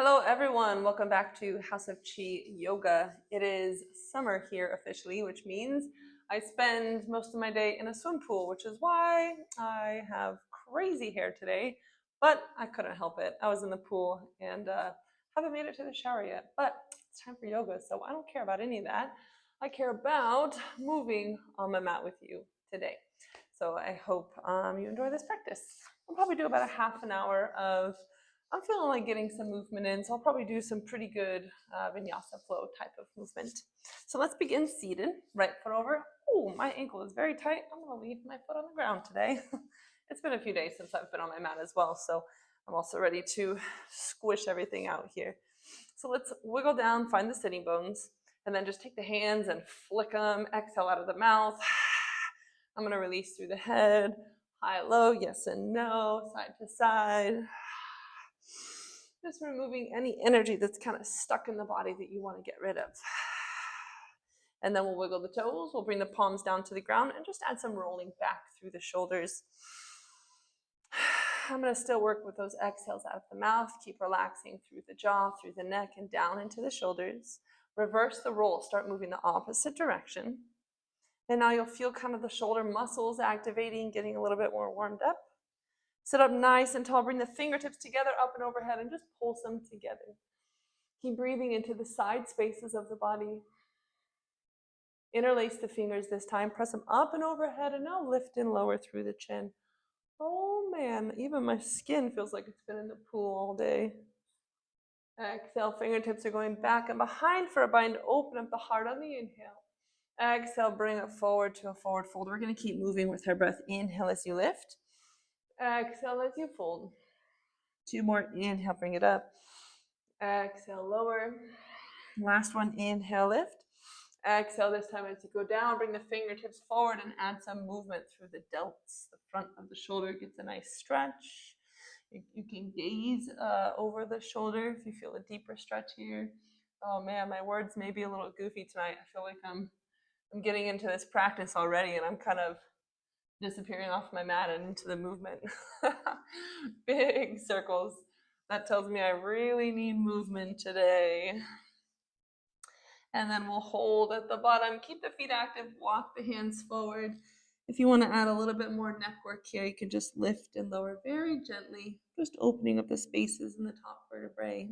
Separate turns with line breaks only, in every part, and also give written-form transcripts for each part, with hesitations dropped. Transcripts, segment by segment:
Hello, everyone. Welcome back to House of Chi Yoga. It is summer here officially, which means I spend most of my day in a swim pool, which is why I have crazy hair today. But I couldn't help it. I was in the pool and haven't made it to the shower yet. But it's time for yoga, so I don't care about any of that. I care about moving on my mat with you today. So I hope you enjoy this practice. I'll probably do about a half an hour of I'm feeling like getting some movement in, so I'll probably do some pretty good vinyasa flow type of movement. So let's begin seated, right foot over. Oh, my ankle is very tight. I'm gonna leave my foot on the ground today. It's been a few days since I've been on my mat as well, so I'm also ready to squish everything out here. So let's wiggle down, find the sitting bones, and then just take the hands and flick them, exhale out of the mouth. I'm gonna release through the head, high, low, yes and no, side to side. Just removing any energy that's kind of stuck in the body that you want to get rid of. And then we'll wiggle the toes. We'll bring the palms down to the ground and just add some rolling back through the shoulders. I'm going to still work with those exhales out of the mouth. Keep relaxing through the jaw, through the neck, and down into the shoulders. Reverse the roll. Start moving the opposite direction. And now you'll feel kind of the shoulder muscles activating, getting a little bit more warmed up. Sit up nice and tall. Bring the fingertips together, up and overhead, and just pulse them together. Keep breathing into the side spaces of the body. Interlace the fingers this time. Press them up and overhead, and now lift and lower through the chin. Oh man, even my skin feels like it's been in the pool all day. Exhale, fingertips are going back and behind for a bind. Open up the heart on the inhale. Exhale, bring it forward to a forward fold. We're going to keep moving with our breath. Inhale as you lift. Exhale as you fold. Two more. Inhale, bring it up. Exhale, lower. Last one. Inhale, lift. Exhale this time as you go down. Bring the fingertips forward and add some movement through the delts. The front of the shoulder gets a nice stretch. You can gaze over the shoulder if you feel a deeper stretch here. Oh man, my words may be a little goofy tonight. I feel like I'm getting into this practice already and I'm kind of disappearing off my mat and into the movement. Big circles. That tells me I really need movement today. And then we'll hold at the bottom. Keep the feet active. Walk the hands forward. If you want to add a little bit more neck work here, you can just lift and lower very gently, just opening up the spaces in the top vertebrae.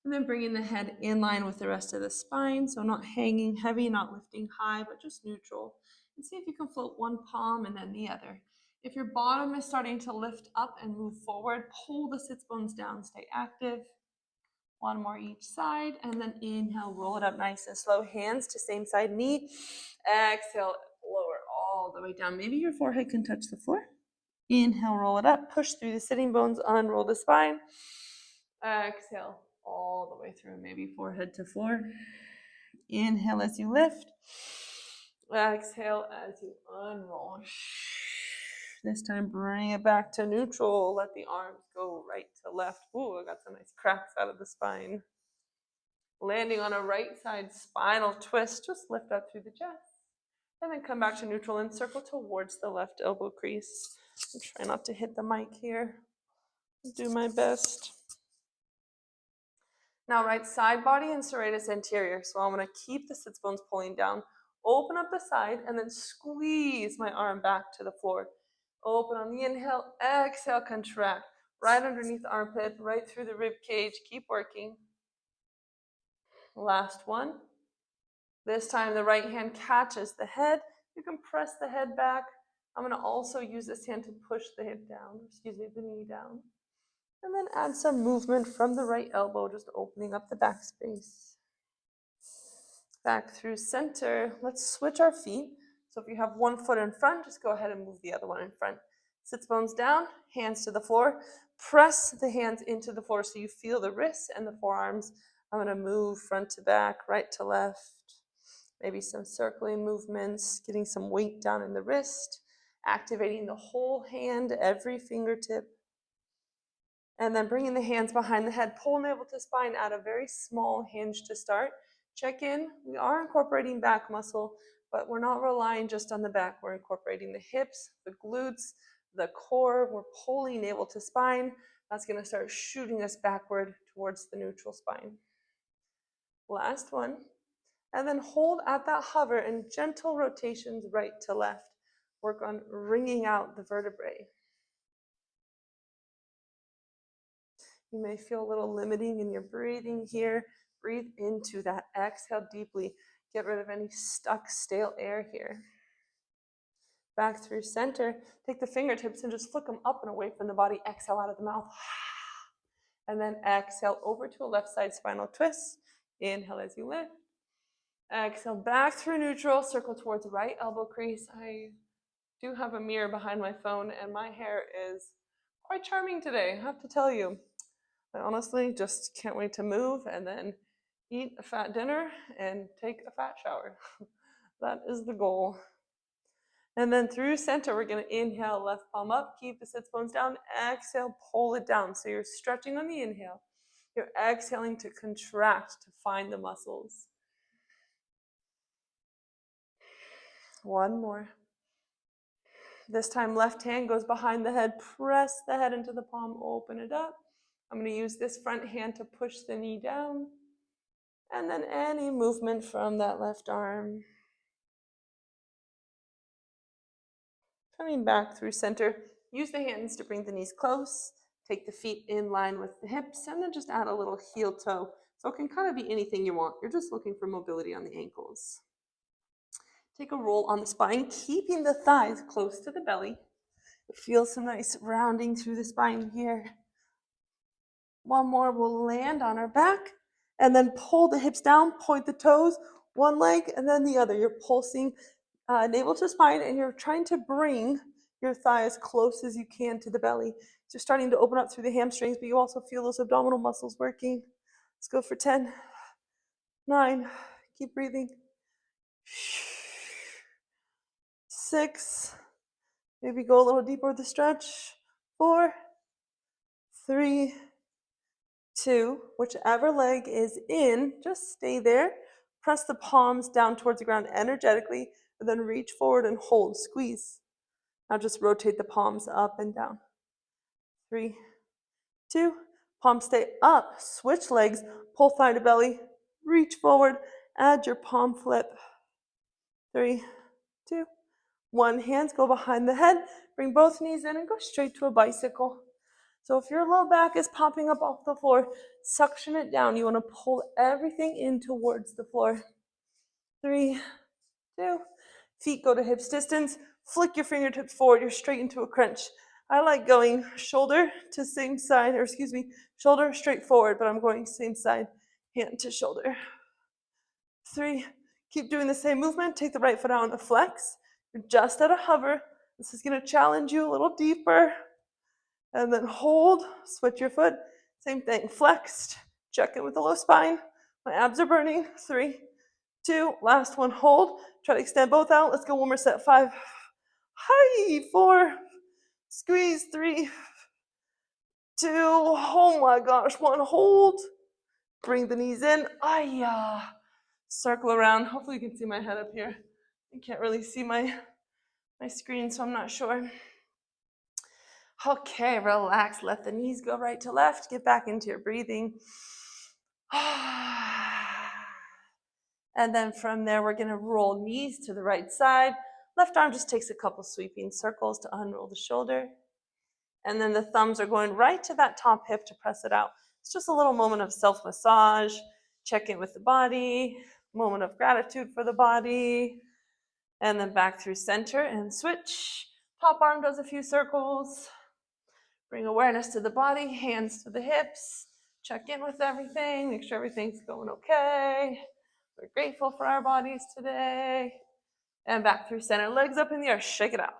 And then bringing the head in line with the rest of the spine. So not hanging heavy, not lifting high, but just neutral. And see if you can float one palm and then the other. If your bottom is starting to lift up and move forward, pull the sits bones down, stay active. One more each side, and then inhale, roll it up nice and slow. Hands to same side knee. Exhale, lower all the way down. Maybe your forehead can touch the floor. Inhale, roll it up. Push through the sitting bones, unroll the spine. Exhale, all the way through, maybe forehead to floor. Inhale as you lift. Exhale as you unroll. This time, bring it back to neutral. Let the arms go right to left. Ooh, I got some nice cracks out of the spine. Landing on a right side spinal twist. Just lift up through the chest. And then come back to neutral and circle towards the left elbow crease. And try not to hit the mic here. Do my best. Now, right side body and serratus anterior. So I'm going to keep the sits bones pulling down. Open up the side and then squeeze my arm back to the floor. Open on the inhale, exhale, contract. Right underneath the armpit, right through the rib cage. Keep working. Last one. This time the right hand catches the head. You can press the head back. I'm going to also use this hand to push the hip down, the knee down. And then add some movement from the right elbow, just opening up the back space. Back through center. Let's switch our feet. So if you have one foot in front, just go ahead and move the other one in front. Sits bones down, hands to the floor. Press the hands into the floor so you feel the wrists and the forearms. I'm going to move front to back, right to left. Maybe some circling movements, getting some weight down in the wrist, activating the whole hand, every fingertip. And then bringing the hands behind the head, pull navel to spine, add a very small hinge to start. Check in. We are incorporating back muscle, but we're not relying just on the back. We're incorporating the hips, the glutes, the core. We're pulling navel to spine. That's going to start shooting us backward towards the neutral spine. Last one. And then hold at that hover and gentle rotations right to left. Work on wringing out the vertebrae. You may feel a little limiting in your breathing here. Breathe into that. Exhale deeply. Get rid of any stuck, stale air here. Back through center. Take the fingertips and just flick them up and away from the body. Exhale out of the mouth. And then exhale over to a left side spinal twist. Inhale as you lift. Exhale back through neutral. Circle towards right elbow crease. I do have a mirror behind my phone and my hair is quite charming today, I have to tell you. I honestly just can't wait to move and then eat a fat dinner and take a fat shower. That is the goal. And then through center, we're going to inhale, left palm up, keep the sits bones down, exhale, pull it down. So you're stretching on the inhale. You're exhaling to contract, to find the muscles. One more. This time, left hand goes behind the head, press the head into the palm, open it up. I'm going to use this front hand to push the knee down. And then any movement from that left arm. Coming back through center, use the hands to bring the knees close. Take the feet in line with the hips, and then just add a little heel toe. So it can kind of be anything you want. You're just looking for mobility on the ankles. Take a roll on the spine, keeping the thighs close to the belly. Feel some nice rounding through the spine here. One more, we'll land on our back, and then pull the hips down, point the toes, one leg, and then the other. You're pulsing navel to spine, and you're trying to bring your thigh as close as you can to the belly. So you're starting to open up through the hamstrings, but you also feel those abdominal muscles working. Let's go for 10, 9, keep breathing. 6, maybe go a little deeper with the stretch. 4, 3, 2, whichever leg is in, just stay there. Press the palms down towards the ground energetically, and then reach forward and hold, squeeze. Now just rotate the palms up and down. 3, 2, palms stay up, switch legs, pull thigh to belly, reach forward, add your palm flip. 3, 2, 1, hands go behind the head, bring both knees in and go straight to a bicycle. So if your low back is popping up off the floor, suction it down. You want to pull everything in towards the floor. 3, 2, feet go to hips distance. Flick your fingertips forward. You're straight into a crunch. I like going shoulder to same side, or shoulder straight forward, but I'm going same side, hand to shoulder. 3, keep doing the same movement. Take the right foot out on the flex. You're just at a hover. This is going to challenge you a little deeper. And then hold, switch your foot. Same thing, flexed. Check in with the low spine. My abs are burning. 3, 2, last one, hold. Try to extend both out. Let's go one more set. 5, hi, 4, squeeze. 3, 2, oh my gosh, 1, hold. Bring the knees in. Circle around. Hopefully you can see my head up here. You can't really see my screen, so I'm not sure. Okay, relax. Let the knees go right to left. Get back into your breathing. And then from there, we're going to roll knees to the right side. Left arm just takes a couple sweeping circles to unroll the shoulder. And then the thumbs are going right to that top hip to press it out. It's just a little moment of self-massage. Check in with the body. Moment of gratitude for the body. And then back through center and switch. Top arm does a few circles. Bring awareness to the body, hands to the hips. Check in with everything, make sure everything's going okay. We're grateful for our bodies today. And back through center, legs up in the air, shake it out.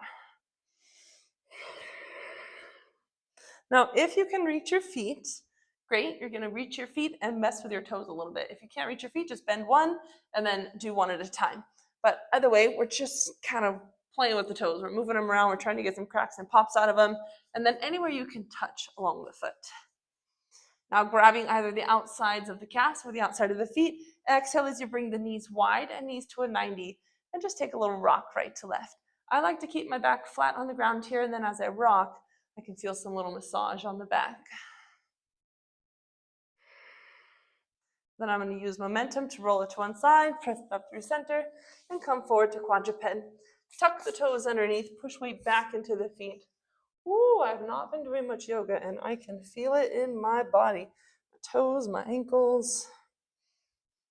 Now, if you can reach your feet, great. You're gonna reach your feet and mess with your toes a little bit. If you can't reach your feet, just bend one and then do one at a time. But either way, we're just kind of playing with the toes. We're moving them around. We're trying to get some cracks and pops out of them. And then anywhere you can touch along the foot. Now grabbing either the outsides of the calves or the outside of the feet. Exhale as you bring the knees wide and knees to a 90. And just take a little rock right to left. I like to keep my back flat on the ground here. And then as I rock, I can feel some little massage on the back. Then I'm going to use momentum to roll it to one side, press it up through center, and come forward to quadruped. Tuck the toes underneath, push weight back into the feet. Ooh, I've not been doing much yoga, and I can feel it in my body. My toes, my ankles.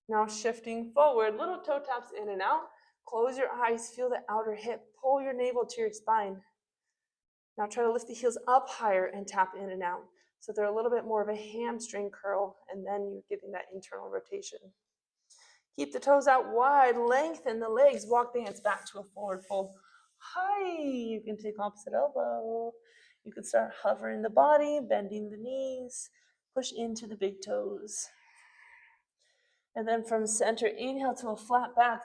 Now shifting forward, little toe taps in and out. Close your eyes, feel the outer hip. Pull your navel to your spine. Now try to lift the heels up higher and tap in and out. So they're a little bit more of a hamstring curl, and then you're getting that internal rotation. Keep the toes out wide, lengthen the legs, walk the hands back to a forward fold. Hi, you can take opposite elbow. You can start hovering the body, bending the knees, push into the big toes. And then from center, inhale to a flat back.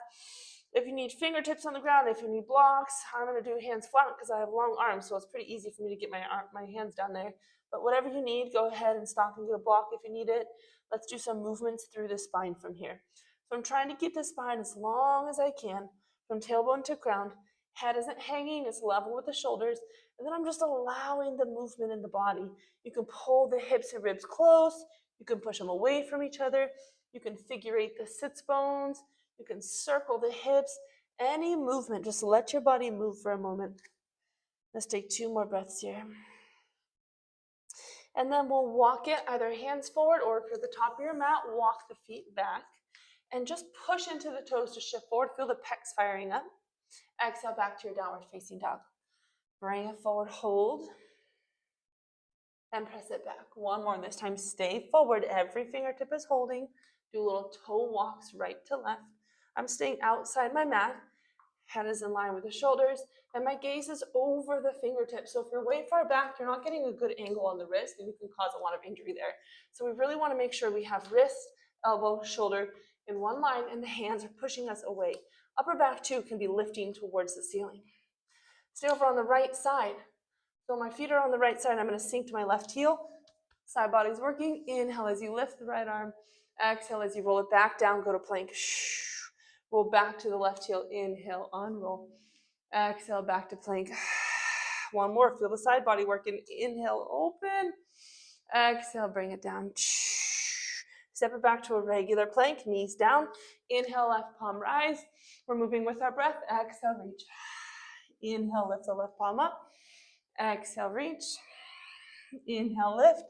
If you need fingertips on the ground, if you need blocks, I'm going to do hands flat because I have long arms, so it's pretty easy for me to get my hands down there. But whatever you need, go ahead and stop and get a block if you need it. Let's do some movements through the spine from here. So I'm trying to keep the spine as long as I can, from tailbone to ground. Head isn't hanging, it's level with the shoulders. And then I'm just allowing the movement in the body. You can pull the hips and ribs close. You can push them away from each other. You can figure eight the sits bones. You can circle the hips. Any movement, just let your body move for a moment. Let's take 2 more breaths here. And then we'll walk it either hands forward, or if you're at the top of your mat, walk the feet back. And just push into the toes to shift forward. Feel the pecs firing up. Exhale back to your downward facing dog. Bring it forward, hold. And press it back. One more. This time stay forward. Every fingertip is holding. Do little toe walks right to left. I'm staying outside my mat. Head is in line with the shoulders, and my gaze is over the fingertips. So if you're way far back, you're not getting a good angle on the wrist, and you can cause a lot of injury there. So we really want to make sure we have wrist, elbow, shoulder in one line, and the hands are pushing us away. Upper back too can be lifting towards the ceiling. Stay over on the right side. So my feet are on the right side. I'm going to sink to my left heel. Side body's working. Inhale as you lift the right arm. Exhale as you roll it back down. Go to plank. Roll back to the left heel. Inhale, unroll. Exhale, back to plank. One more. Feel the side body working. Inhale, open. Exhale, bring it down. Step it back to a regular plank. Knees down. Inhale, left palm rise. We're moving with our breath. Exhale, reach. Inhale, lift the left palm up. Exhale, reach. Inhale, lift.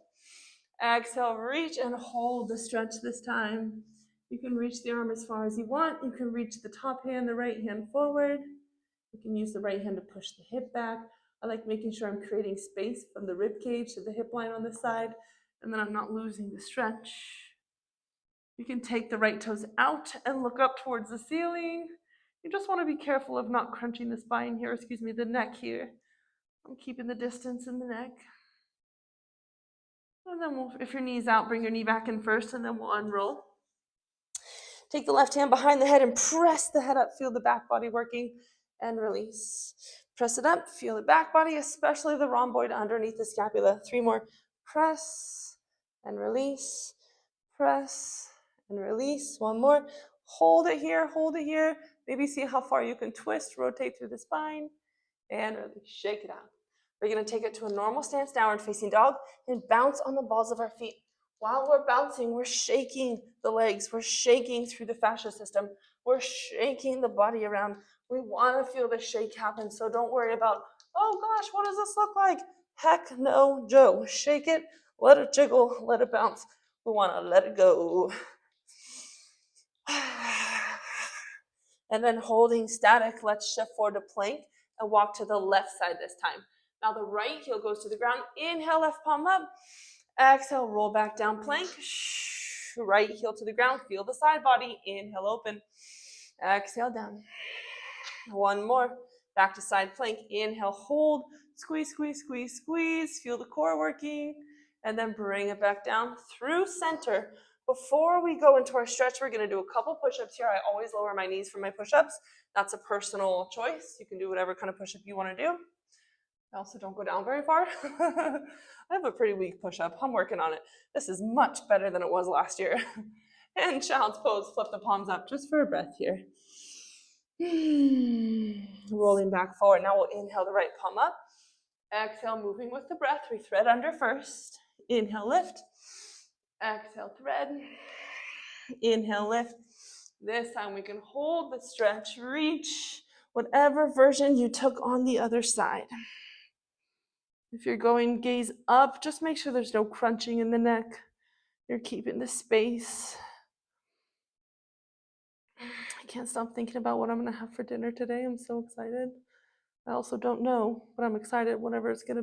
Exhale, reach, and hold the stretch this time. You can reach the arm as far as you want. You can reach the top hand, the right hand forward. You can use the right hand to push the hip back. I like making sure I'm creating space from the rib cage to the hip line on this side, and then I'm not losing the stretch. You can take the right toes out and look up towards the ceiling. You just want to be careful of not crunching the spine here, the neck here. I'm keeping the distance in the neck. And then if your knee's out, bring your knee back in first, and then we'll unroll. Take the left hand behind the head and press the head up. Feel the back body working, and release. Press it up. Feel the back body, especially the rhomboid underneath the scapula. 3 more. Press and release. Press and release. 1 more. Hold it here. Hold it here. Maybe see how far you can twist, rotate through the spine, and release. Shake it out. We're going to take it to a normal stance, downward facing dog, and bounce on the balls of our feet. While we're bouncing, we're shaking the legs. We're shaking through the fascia system. We're shaking the body around. We want to feel the shake happen, so don't worry about, oh gosh, what does this look like? Heck no, Joe. Shake it, let it jiggle, let it bounce. We want to let it go. And then holding static, let's shift forward to plank and walk to the left side this time. Now the right heel goes to the ground. Inhale, left palm up. Exhale, roll back down plank. Right heel to the ground. Feel the side body. Inhale, open. Exhale, down. 1 more. Back to side plank. Inhale, hold. Squeeze, squeeze, squeeze, squeeze. Feel the core working. And then bring it back down through center. Before we go into our stretch, we're going to do a couple push-ups here. I always lower my knees for my push-ups. That's a personal choice. You can do whatever kind of push-up you want to do. I also don't go down very far. I have a pretty weak push-up. I'm working on it. This is much better than it was last year. And child's pose, flip the palms up just for a breath here. Rolling back forward. Now we'll inhale the right palm up. Exhale, moving with the breath. We thread under first. Inhale, lift. Exhale, thread. Inhale, lift. This time we can hold the stretch, reach whatever version you took on the other side. If you're going gaze up, just make sure there's no crunching in the neck. You're keeping the space. I can't stop thinking about what I'm going to have for dinner today. I'm so excited. I also don't know, but I'm excited whatever it's going to be.